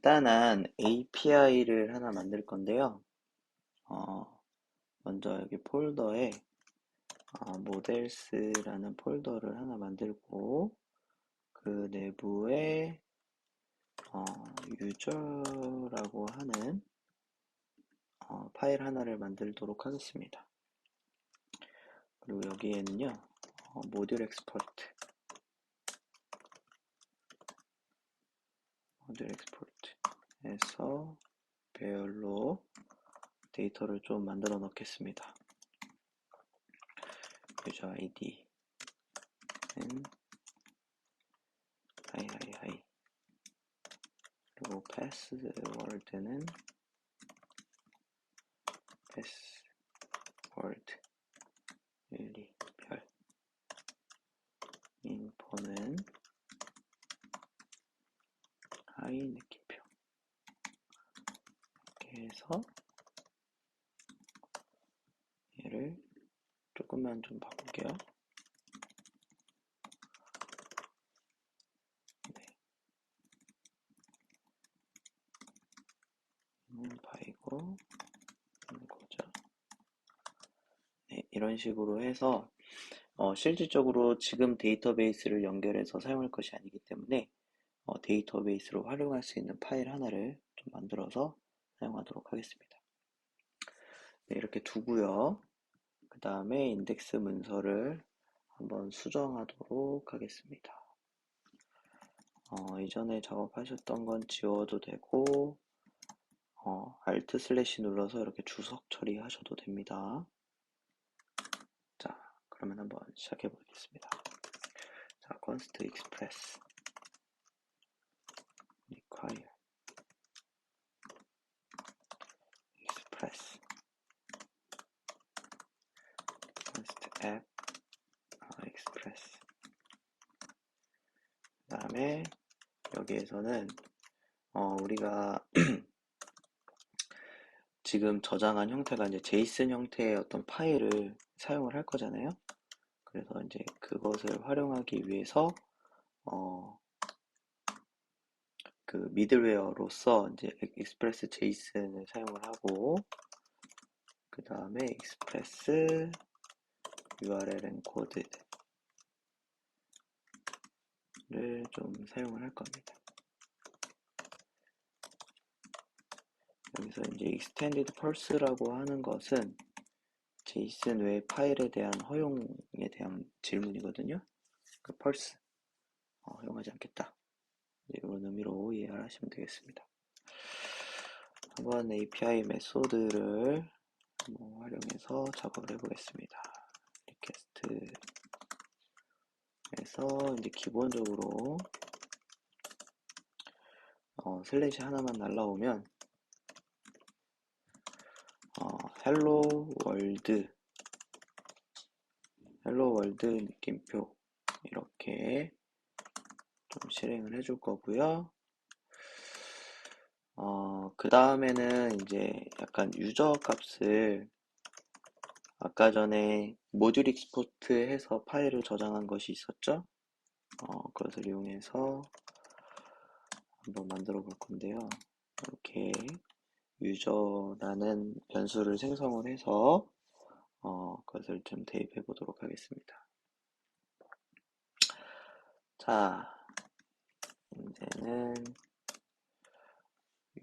간단한 API를 하나 만들 건데요. 먼저 여기 폴더에 models라는 폴더를 하나 만들고 그 내부에 user라고 하는 파일 하나를 만들도록 하겠습니다. 그리고 여기에는요, 모듈 엑스포트에서 배열로 데이터를 좀 만들어 넣겠습니다. user id는 하이하이하이, 그리고 패스워드는 패스워드 1, 2, 별, 인포는 하이 느낌표. 이렇게 해서 얘를 조금만 좀 바꿀게요. 네. 바이고 이거죠. 네, 이런 식으로 해서 실질적으로 지금 데이터베이스를 연결해서 사용할 것이 아니기 때문에 데이터베이스로 활용할 수 있는 파일 하나를 좀 만들어서 사용하도록 하겠습니다. 네, 이렇게 두고요. 그 다음에 인덱스 문서를 한번 수정하도록 하겠습니다. 이전에 작업하셨던 건 지워도 되고 Alt 슬래시 눌러서 이렇게 주석 처리하셔도 됩니다. 자, 그러면 한번 시작해 보겠습니다. 자, const express require express const app express. 그 다음에 여기에서는 우리가 지금 저장한 형태가 이제 제이슨 형태의 어떤 파일을 사용을 할 거잖아요. 그래서 이제 그것을 활용하기 위해서 그 미들웨어로서 이제 익스프레스 제이슨을 사용을 하고, 그 다음에 익스프레스 URL 엔코드를 좀 사용을 할 겁니다. 여기서 이제 extended parse라고 하는 것은 제이슨 외 파일에 대한 허용에 대한 질문이거든요. 그 parse 허용하지 않겠다, 이런 의미로 이해를 하시면 되겠습니다. 한번 API 메소드를 활용해서 작업을 해보겠습니다. 리퀘스트에서 이제 기본적으로 슬래시 하나만 날라오면 헬로 월드 느낌표 이렇게 좀 실행을 해줄 거고요. 그 다음에는 이제 약간 유저 값을 아까 전에 모듈 익스포트 해서 파일을 저장한 것이 있었죠. 그것을 이용해서 한번 만들어 볼 건데요. 이렇게 유저라는 변수를 생성을 해서 그것을 좀 대입해 보도록 하겠습니다. 자, 이제는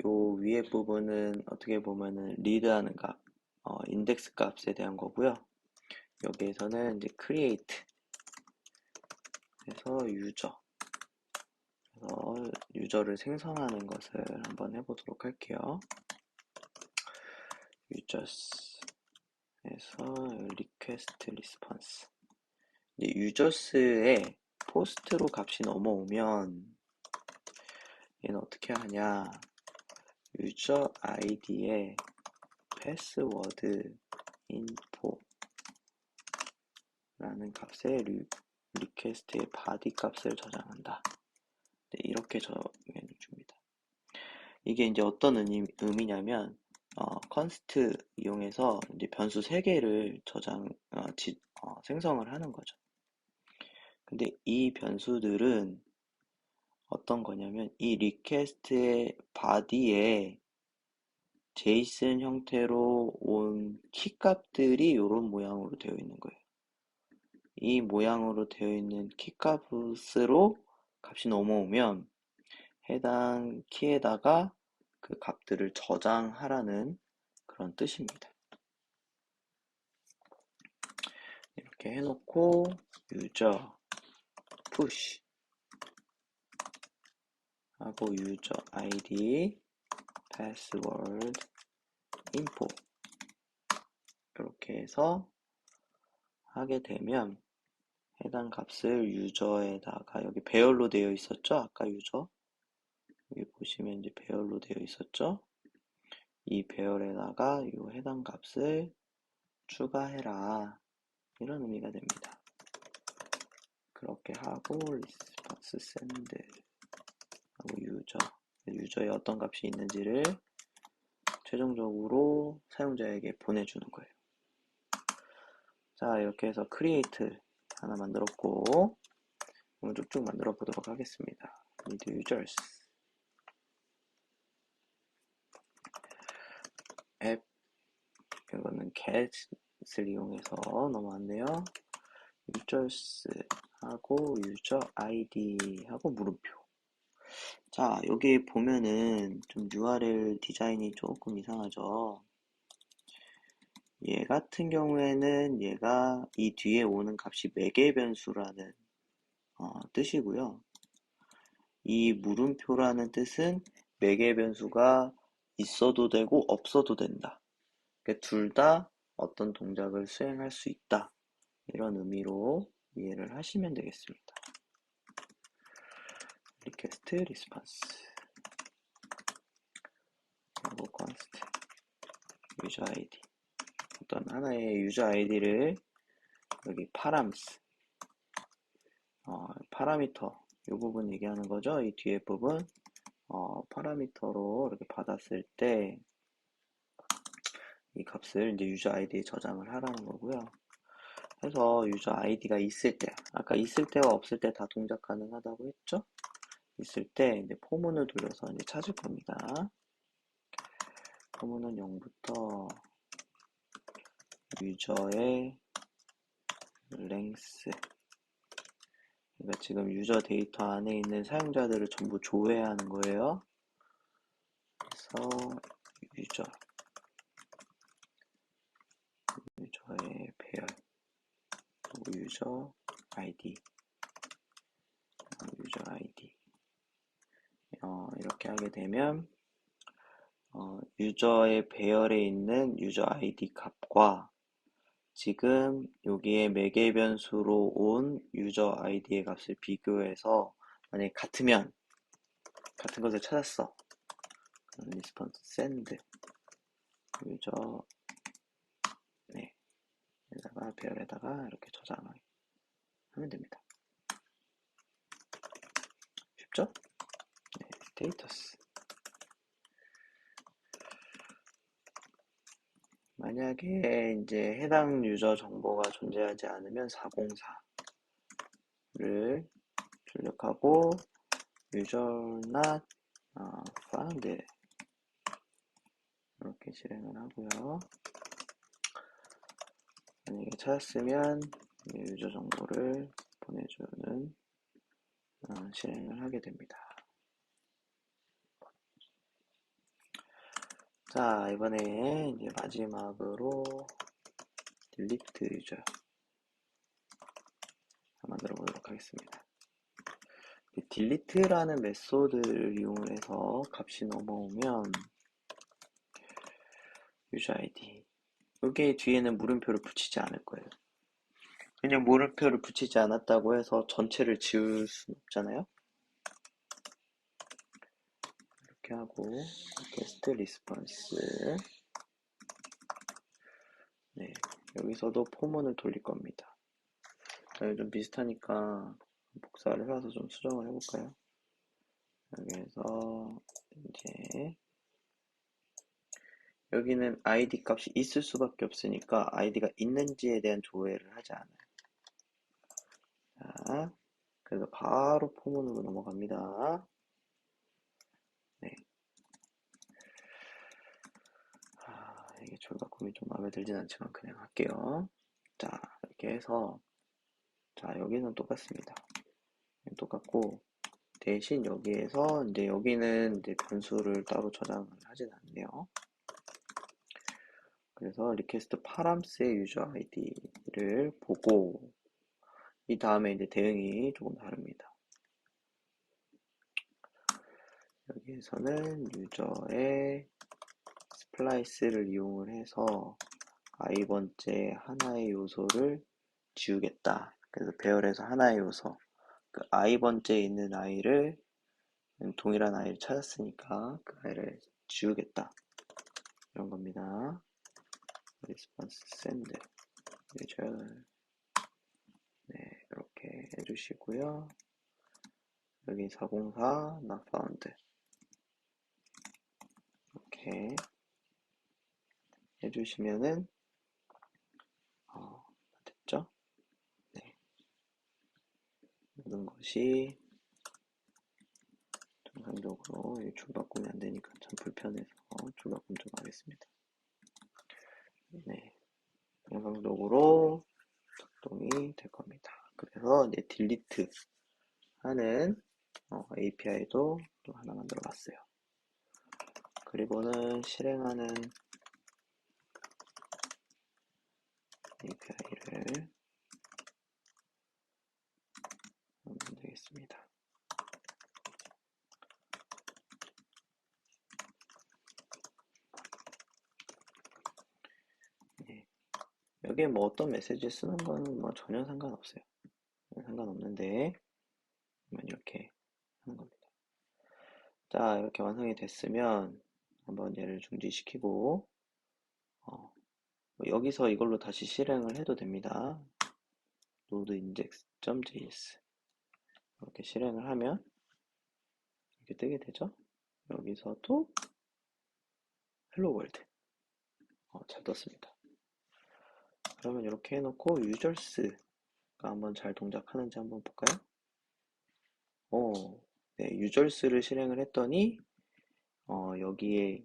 요 위에 부분은 어떻게 보면은 리드하는 값, 인덱스 값에 대한 거고요. 여기에서는 이제 create 해서 유저를 생성하는 것을 한번 해보도록 할게요. users 에서 request response. 이제 users에 post로 값이 넘어오면 얘는 어떻게 하냐, user id에 password info 라는 값에 리퀘스트의 body 값을 저장한다. 네, 이렇게 정해 줍니다. 이게 이제 어떤 의미냐면 const 이용해서 이제 변수 3개를 생성을 하는 거죠. 근데 이 변수들은 어떤 거냐면 이 리퀘스트의 body에 제이슨 형태로 온 키값들이 이런 모양으로 되어 있는 거예요. 이 모양으로 되어 있는 키값으로 값이 넘어오면 해당 키에다가 그 값들을 저장하라는 그런 뜻입니다. 이렇게 해놓고 유저 push 하고 유저 id password info 이렇게 해서 하게 되면 해당 값을 유저에다가 여기 배열로 되어 있었죠? 아까 유저 여기 보시면 이제 배열로 되어 있었죠? 이 배열에다가 이 해당 값을 추가해라 이런 의미가 됩니다. 그렇게 하고 리스폰스 샌드 하고 유저에 어떤 값이 있는지를 최종적으로 사용자에게 보내주는 거예요. 자, 이렇게 해서 create 하나 만들었고 오늘 쭉쭉 만들어 보도록 하겠습니다. need users 앱 이거는 get을 이용해서 넘어왔네요. users 하고 유저 id 하고 물음표. 자, 여기 보면은 좀 URL 디자인이 조금 이상하죠. 얘 같은 경우에는 얘가 이 뒤에 오는 값이 매개 변수라는 뜻이고요. 이 물음표라는 뜻은 매개 변수가 있어도 되고 없어도 된다. 그러니까 둘 다 어떤 동작을 수행할 수 있다. 이런 의미로 이해를 하시면 되겠습니다. request response 하고 const user id 어떤 하나의 유저 아이디를 여기 파라미터 이 부분 얘기하는 거죠. 이 뒤에 부분 파라미터로 이렇게 받았을 때 이 값을 이제 유저 아이디에 저장을 하라는 거고요. 그래서 유저 아이디가 있을 때, 아까 있을 때와 없을 때 다 동작 가능하다고 했죠? 있을 때 이제 포문을 돌려서 이제 찾을 겁니다. 포문은 0부터 유저의 length 그러니까 지금 유저 데이터 안에 있는 사용자들을 전부 조회하는 거예요. 그래서 유저의 배열, 그리고 유저 아이디 이렇게 하게 되면 유저의 배열에 있는 유저 아이디 값과 지금 여기에 매개 변수로 온 유저 아이디의 값을 비교해서 만약에 같으면 같은 것을 찾았어. 그럼 리스폰스 샌드 유저 에다가 배열에다가 이렇게 저장을 하면 됩니다. 쉽죠? 네, 스테이터스 만약에 이제 해당 유저 정보가 존재하지 않으면 404를 출력하고 user not found 이렇게 실행을 하고요. 만약에 찾았으면 유저 정보를 보내주는 실행을 하게 됩니다. 자, 이번에 이제 마지막으로 delete 유저 만들어 보도록 하겠습니다. delete라는 메소드를 이용해서 값이 넘어오면 유저 아이디 여기 뒤에는 물음표를 붙이지 않을 거예요. 그냥 물음표를 붙이지 않았다고 해서 전체를 지울 수는 없잖아요. 이렇게 하고 게스트 리스폰스 네, 여기서도 포문을 돌릴 겁니다. 좀 비슷하니까 복사를 해서 좀 수정을 해볼까요? 여기에서 이제 여기는 id 값이 있을 수밖에 없으니까 id가 있는지에 대한 조회를 하지 않아요. 자, 그래서 바로 포문으로 넘어갑니다. 네. 이게 줄바꿈이 좀 마음에 들진 않지만 그냥 할게요. 자, 이렇게 해서, 자, 여기는 똑같습니다. 똑같고, 대신 여기에서, 이제 여기는 이제 변수를 따로 저장을 하진 않네요. 그래서 리퀘스트 파람스의 유저 아이디를 보고, 이 다음에 이제 대응이 조금 다릅니다. 여기에서는 유저의 스플라이스를 이용을 해서 i번째 하나의 요소를 지우겠다. 그래서 배열에서 하나의 요소, 그 i번째에 있는 i를 동일한 i를 찾았으니까 그 i를 지우겠다. 이런 겁니다. response send 유절 네, 이렇게 해주시고요. 여기 404 not found 이렇게 해주시면은 됐죠? 네, 모든 것이 정상적으로 줄바꿈이 안 되니까 참 불편해서 줄바꿈 좀 하겠습니다. 네, 정상적으로 작동이 될 겁니다. 그래서 이제 딜리트 하는 API도 또 하나 만들어 봤어요. 그리고는 실행하는 API를 하면 되겠습니다. 네. 여기에 뭐 어떤 메시지 쓰는 거는 뭐 전혀 상관없어요. 상관없는데 이렇게 하는 겁니다. 자, 이렇게 완성이 됐으면 한번 얘를 중지시키고 여기서 이걸로 다시 실행을 해도 됩니다. node index.js 이렇게 실행을 하면 이렇게 뜨게 되죠. 여기서도 헬로 월드 잘 떴습니다. 그러면 이렇게 해놓고 유저스가 한번 잘 동작하는지 한번 볼까요? 네, 유저스를 실행을 했더니 여기에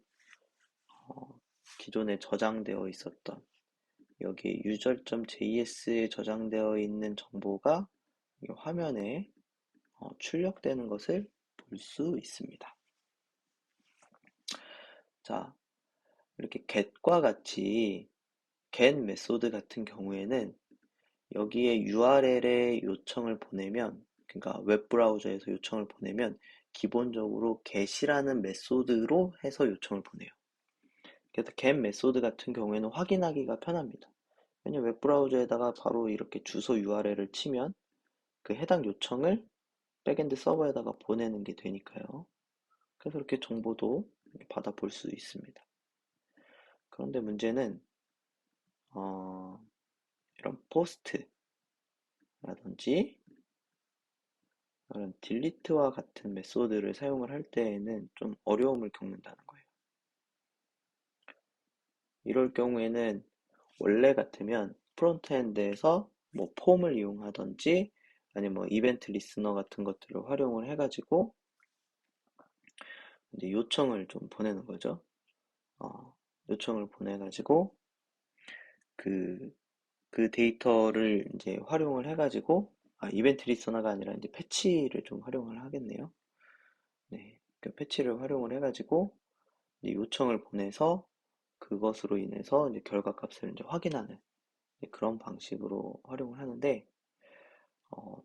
기존에 저장되어 있었던 여기 user.js에 저장되어 있는 정보가 화면에 출력되는 것을 볼 수 있습니다. 자, 이렇게 get과 같이 get 메소드 같은 경우에는 여기에 URL에 요청을 보내면, 그러니까 웹브라우저에서 요청을 보내면 기본적으로 get이라는 메소드로 해서 요청을 보내요. 그래서 get 메소드 같은 경우에는 확인하기가 편합니다. 왜냐면 웹브라우저에다가 바로 이렇게 주소 URL을 치면 그 해당 요청을 백엔드 서버에다가 보내는 게 되니까요. 그래서 이렇게 정보도 받아볼 수 있습니다. 그런데 문제는 이런 포스트라든지 이런 딜리트와 같은 메소드를 사용을 할 때에는 좀 어려움을 겪는다는 거예요. 이럴 경우에는 원래 같으면 프론트엔드에서 뭐 폼을 이용하든지 아니면 뭐 이벤트 리스너 같은 것들을 활용을 해가지고 이제 요청을 좀 보내는 거죠. 요청을 보내가지고 그, 그 데이터를 이제 활용을 해가지고 이벤트 리스너가 아니라 이제 패치를 좀 활용을 하겠네요. 네, 그 패치를 활용을 해가지고 이제 요청을 보내서 그것으로 인해서 이제 결과값을 이제 확인하는 그런 방식으로 활용을 하는데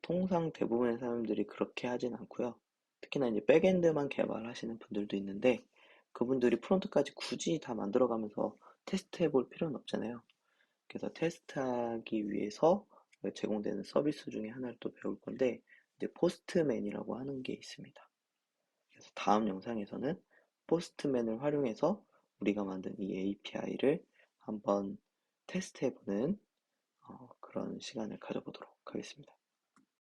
통상 대부분의 사람들이 그렇게 하진 않고요. 특히나 이제 백엔드만 개발하시는 분들도 있는데 그분들이 프론트까지 굳이 다 만들어가면서 테스트해 볼 필요는 없잖아요. 그래서 테스트하기 위해서 제공되는 서비스 중에 하나를 또 배울 건데 이제 포스트맨이라고 하는 게 있습니다. 그래서 다음 영상에서는 포스트맨을 활용해서 우리가 만든 이 API를 한번 테스트해보는 그런 시간을 가져보도록 하겠습니다.